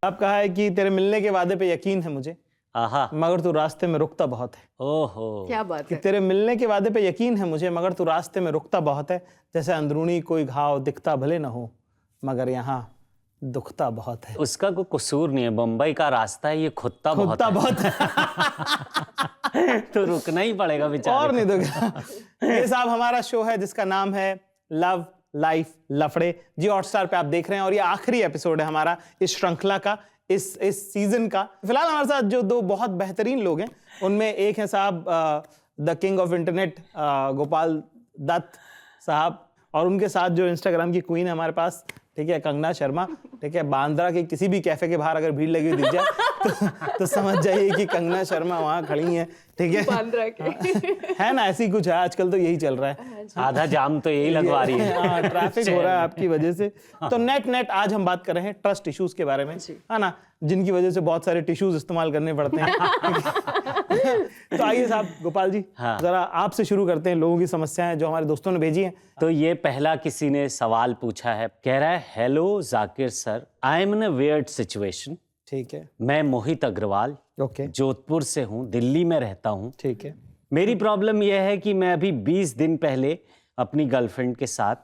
आप कहा है कि तेरे मिलने के वादे पे यकीन है मुझे, आहा, मगर तू रास्ते में रुकता बहुत है। ओहो, क्या बात कि है। तेरे मिलने के वादे पे यकीन है मुझे, मगर तू रास्ते में रुकता बहुत है। जैसे अंदरूनी कोई घाव दिखता भले न हो, मगर यहाँ दुखता बहुत है। उसका कोई कसूर नहीं है, बम्बई का रास्ता है, ये खुदता बहुत खुदता बहुत है। है। तो रुकना ही पड़ेगा बेचारे और को। नहीं तो क्या। ये साहब हमारा शो है जिसका नाम है लव लाइफ लफड़े, जी हॉटस्टार पे आप देख रहे हैं, और ये आखिरी एपिसोड है हमारा इस श्रृंखला का, इस सीजन का। फिलहाल हमारे साथ जो दो बहुत बेहतरीन लोग हैं, उनमें एक है साहब the king of internet Gopal Dutt साहब, और उनके साथ जो इंस्टाग्राम की क्वीन है हमारे पास, ठीक है, कंगना शर्मा। ठीक है, बांद्रा के किसी भी कैफे के बाहर अगर भीड़ लगी हुई दिख जाए तो समझ जाइए कि कंगना शर्मा वहाँ खड़ी हैं। ठीक है, बांद्रा के है ना, ऐसी कुछ है आजकल, तो यही चल रहा है। आधा जाम तो यही लगवा रही है। हाँ, ट्रैफिक हो रहा है आपकी वजह से। तो नेट आज हम बात कर रहे हैं ट्रस्ट इश्यूज के बारे में, है ना, जिनकी वजह से बहुत सारे टिश्यूज इस्तेमाल करने पड़ते हैं। तो आइए साहब गोपाल जी, हाँ। जरा आपसे शुरू करते हैं लोगों की समस्याएं जो हमारे दोस्तों ने भेजी हैं। तो ये पहला किसी ने सवाल पूछा है, कह रहा है, hello Zakir sir, I am in a weird situation. ठीक है, मैं मोहित अग्रवाल, ओके, जोधपुर से हूँ, दिल्ली में रहता हूँ। ठीक है, मेरी प्रॉब्लम यह है कि मैं अभी 20 दिन पहले अपनी गर्लफ्रेंड के साथ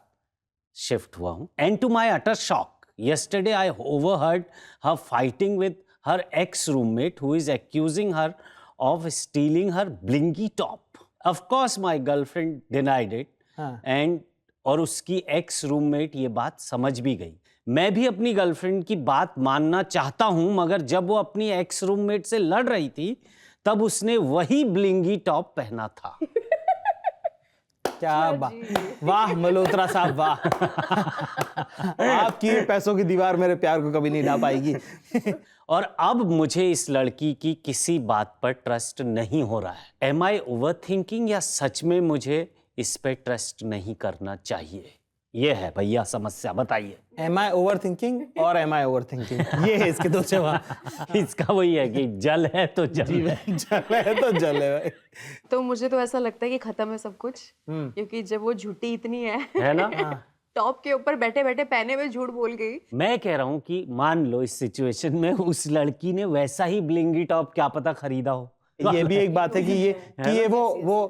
शिफ्ट हुआ हूँ, and to my utter shock yesterday I overheard her fighting with her ex roommate who is accusing her of stealing her blingy top. Of course my girlfriend denied it, हाँ। and और उसकी ex roommate ये बात समझ भी गई। मैं भी अपनी गर्लफ्रेंड की बात मानना चाहता हूँ, मगर जब वो अपनी ex roommate से लड़ रही थी तब उसने वही ब्लिंगी टॉप पहना था। क्या बात, वाह मल्होत्रा साहब वाह। आपकी पैसों की दीवार मेरे प्यार को कभी नहीं ढा पाएगी। और अब मुझे इस लड़की की किसी बात पर ट्रस्ट नहीं हो रहा है। एम आई ओवर थिंकिंग, या सच में मुझे इस पे ट्रस्ट नहीं करना चाहिए? ये है भैया समस्या, बताइए। एम आई ओवर थिंकिंग और एम आई ओवर थिंकिंग, ये है इसके दो जवाब। इसका वही है कि जल है तो जल है। जल है तो जल है भाई। तो मुझे तो ऐसा लगता है कि खत्म है सब कुछ, क्योंकि जब वो झूठी इतनी है ना? टॉप के ऊपर बैठे बैठे पहने में झूठ बोल गई। मैं कह रहा हूँ कि मान लो इस सिचुएशन में उस लड़की ने वैसा ही ब्लिंगी टॉप क्या पता खरीदा हो। ये भी एक बात है कि ये वो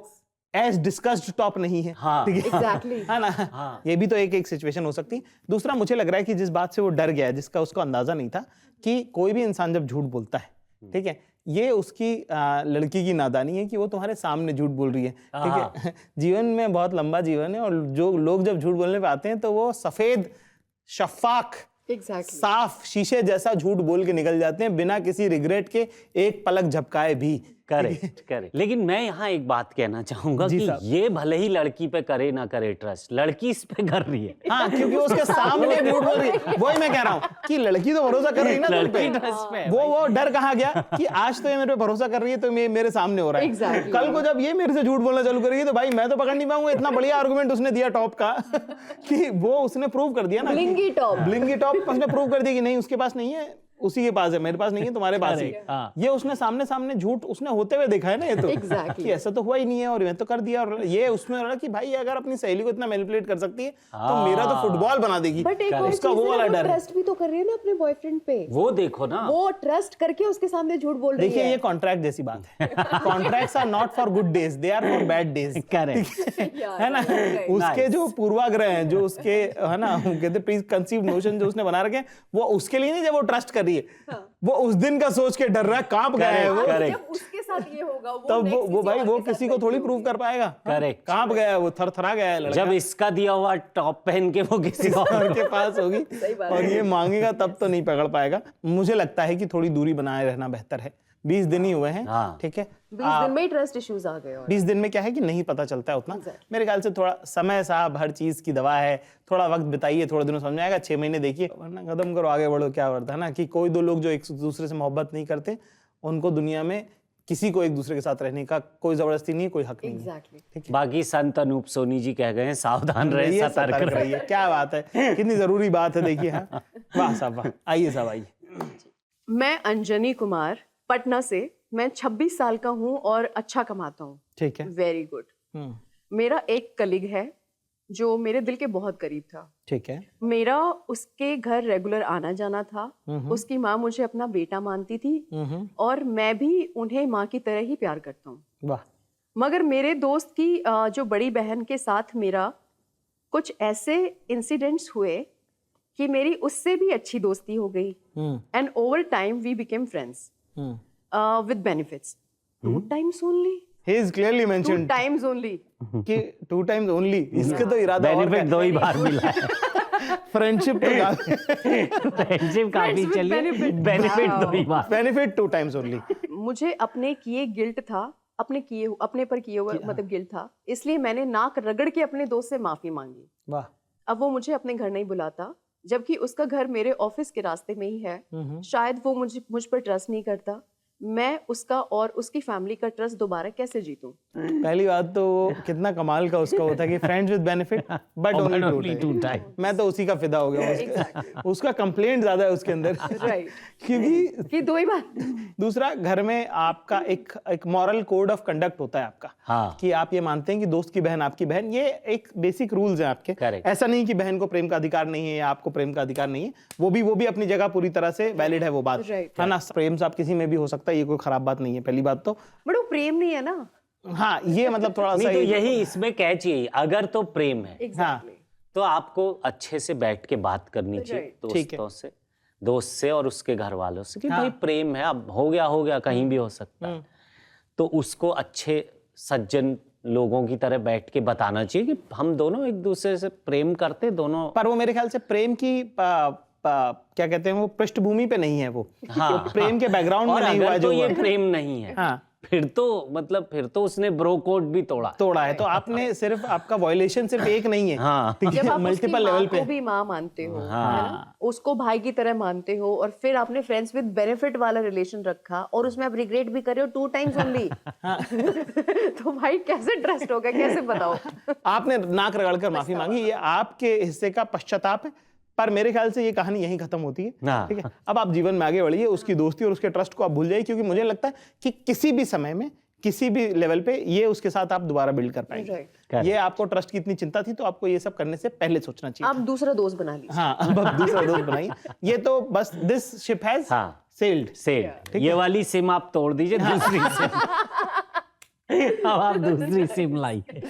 एज डिस्कस्ड टॉप नहीं है। हाँ, ठीक है? Exactly. है ना, हाँ। ये भी तो एक सिचुएशन हो सकती है। दूसरा, मुझे लग रहा है कि जिस बात से वो डर गया है, जिसका उसको अंदाजा नहीं था, कि कोई भी इंसान जब झूठ बोलता है, ठीक है, ये उसकी लड़की की नादानी है कि वो तुम्हारे सामने झूठ बोल रही है। ठीक है, जीवन में बहुत लंबा जीवन है, और जो लोग जब झूठ बोलने पे आते हैं तो वो सफेद शफाक Exactly. साफ शीशे जैसा झूठ बोल के निकल जाते हैं, बिना किसी रिग्रेट के, एक पलक झपकाए भी। Correct correct. लेकिन मैं यहाँ एक बात कहना चाहूंगा कि ये भले ही लड़की पे करे ना करे ट्रस्ट, लड़की इस पे कर रही है। हाँ, क्योंकि उसके सामने झूठ बोल रही है। वही मैं कह रहा हूँ कि लड़की तो भरोसा कर रही है ना तुम पे। लड़की ट्रस्ट पे है वो डर कहाँ गया कि आज तो ये मेरे पे भरोसा कर रही है, तो मेरे सामने हो रहा है। Exactly. कल को जब ये मेरे से झूठ बोलना चालू करेगी तो भाई मैं तो पकड़ नहीं पाऊंगा। इतना बढ़िया आर्गुमेंट उसने दिया टॉप का कि वो उसने प्रूव कर दिया ना, ब्लिंगी टॉप। ब्लिंगी टॉप उसने प्रूव कर दिया कि नहीं उसके पास नहीं है, उसी के पास है, मेरे पास नहीं है, तुम्हारे पास ही। हाँ। ये उसने सामने सामने झूठ उसने होते हुए देखा है ना, ये तो Exactly. कि ऐसा तो हुआ ही नहीं है और मैं तो कर दिया। और ये उसमें लगा कि भाई अगर अपनी सहेली को इतना मैनिपुलेट कर सकती है तो मेरा तो फुटबॉल बना देगी। बट एक और उसका वो वाला डर है। ट्रस्ट भी तो कर रही है ना अपने बॉयफ्रेंड पे। वो देखो ना, वो ट्रस्ट करके उसके सामने झूठ बोल रही देखिए है। ये कॉन्ट्रैक्ट जैसी बात है। Contracts are not for good days, they are for bad days. Correct है ना, उसके जो पूर्वाग्रह हैं, जो उसके है ना, कहते प्री कंसीव्ड नोशन जो उसने बना रखे हैं, वो उसके लिए नहीं जब वो ट्रस्ट कर रही है, वो उस दिन का सोच के डर रहा है, कांप गया है वो। जब उसके साथ ये होगा तब वो भाई वो किसी को थोड़ी प्रूव कर पाएगा। करेक्ट। कांप गया है वो, थरथरा गया है लड़का। जब इसका दिया हुआ टॉप पहन के वो किसी और के पास होगी और ये मांगेगा तब तो नहीं पकड़ पाएगा। मुझे लगता है कि थोड़ी दूरी बनाए रहना बेहतर है। 20 दिन ही हुए हैं, हाँ। ठीक है, 20 दिन में ही ट्रस्ट इश्यूज आ गए। 20 दिन में क्या है कि नहीं पता चलता है उतना। मेरे ख्याल से थोड़ा समय साहब हर चीज की दवा है, थोड़ा वक्त बिताइए, थोड़े दिनों समझ में आएगा। 6 महीने देखिए, वरना खत्म करो, आगे बढ़ो। क्या बढ़ता है ना कि कोई दो लोग जो एक दूसरे से मोहब्बत नहीं करते, उनको दुनिया में किसी को एक दूसरे के साथ रहने का कोई जबरदस्ती नहीं है, कोई हक नहीं है। एग्जैक्टली। बाकी संत अनूप सोनी जी कह गए हैं, सावधान रहे, सतर्क रहे। रहिए। क्या बात है, कितनी जरूरी बात है, देखिए। हाँ, वाह साहब वाह। आइए साहब आइए। मैं अंजनी कुमार, पटना से। मैं 26 साल का हूँ और अच्छा कमाता हूँ। ठीक है, वेरी गुड। मेरा एक कलीग है जो मेरे दिल के बहुत करीब था। ठीक है। मेरा उसके घर रेगुलर आना जाना था। उसकी माँ मुझे अपना बेटा मानती थी और मैं भी उन्हें माँ की तरह ही प्यार करता हूँ। वाह। मगर मेरे दोस्त की जो बड़ी बहन के साथ मेरा कुछ ऐसे इंसिडेंट्स हुए कि मेरी उससे भी अच्छी दोस्ती हो गई and over time we became friends with benefits. 2 times only? He is clearly 2 mentioned times only? कि 2 times only। इसके तो इरादा और बेनिफिट 2 ही बार मिला है। फ्रेंडशिप तो काफी फ्रेंडशिप काफी with चली, benefit. बेनिफिट 2 ही बार। Benefit 2 times only। मुझे अपने किए गिल्ट था, अपने पर किए हुए मतलब गिल्ट था, इसलिए मैंने नाक रगड़ के अपने दोस्त से माफी मांगी। वाह। अब वो मुझे अपने घर नहीं बुलाता, जबकि उसका घर मेरे ऑफिस के रास्ते में ही है। शायद वो मुझ पर ट्रस्ट नहीं करता। मैं उसका और उसकी फैमिली का ट्रस्ट दोबारा कैसे जीतूं? पहली बात तो कितना कमाल का उसका होता है कि friends with benefit but only 2 time. मैं तो उसी का फिदा हो गया। उसका कंप्लेंट ज्यादा है उसके अंदर। राइट। क्योंकि कि 2 ही बार। दूसरा, घर में आपका एक मॉरल कोड ऑफ कंडक्ट होता है आपका। हाँ। कि आप ये मानते हैं कि दोस्त की बहन आपकी बहन, ये एक बेसिक रूल्स हैं आपके। Correct. ऐसा नहीं कि बहन को प्रेम का अधिकार नहीं है या आपको प्रेम का अधिकार नहीं है, वो भी अपनी जगह पूरी तरह से वैलिड है वो बात। Right. है ना। प्रेम साहब किसी में भी हो सकता है, ये कोई खराब बात नहीं है पहली बात तो। बट वो प्रेम नहीं है ना। हाँ, ये मतलब थोड़ा सा नहीं तो यही इसमें कैच यही, अगर तो प्रेम है एग्जैक्टली। तो आपको अच्छे से बैठ के बात करनी चाहिए Right. ठीक है। दोस्तों से, दोस्त से और उसके घर वालों से कि भाई प्रेम है, अब हो गया कहीं भी हो सकता है। तो उसको अच्छे सज्जन लोगों की तरह बैठ के बताना चाहिए कि हम दोनों एक दूसरे से प्रेम करते दोनों। पर वो मेरे ख्याल से प्रेम की क्या कहते हैं वो पृष्ठभूमि पे नहीं है वो। हाँ, प्रेम के बैकग्राउंड में और नहीं हुआ अगर जो तो ये हुआ। प्रेम नहीं है हाँ। फिर तो उसने ब्रो कोड भी तोड़ा है। तो आपने सिर्फ आपका वायलेशन सिर्फ एक नहीं है। हाँ। ठीक जब है, आप उसकी मल्टीपल माँ लेवल को पे। भी माँ मानते हो, है ना? उसको भाई की तरह मानते हो और फिर आपने फ्रेंड्स विद बेनिफिट वाला रिलेशन रखा और उसमें आप रिग्रेट भी कर रहे हो 2 times only। तो भाई कैसे ट्रस्ट होगा, कैसे बताओ? आपने नाक रगड़ कर माफी मांगी, ये आपके हिस्से का पश्चाताप है। पर मेरे ख्याल से ये कहानी यहीं खत्म होती है। हाँ। ठीक है, अब आप जीवन में आगे बढ़िए, उसकी दोस्ती और उसके ट्रस्ट को आप भूल जाइए, क्योंकि मुझे लगता है कि किसी भी समय में किसी भी लेवल पे ये उसके साथ आप दोबारा बिल्ड कर पाएंगे। Right. ये आपको ट्रस्ट की इतनी चिंता थी तो आपको ये सब करने से पहले सोचना चाहिए। आप दूसरा दोस्त बना लीजिए। हाँ, अब आप दूसरा दोस्त बनाइए। ये तो बस this ship has sailed. Sailed. ये वाली सिम आप तोड़ दीजिए, दूसरी सिम अब आप दूसरी सिम लाइए।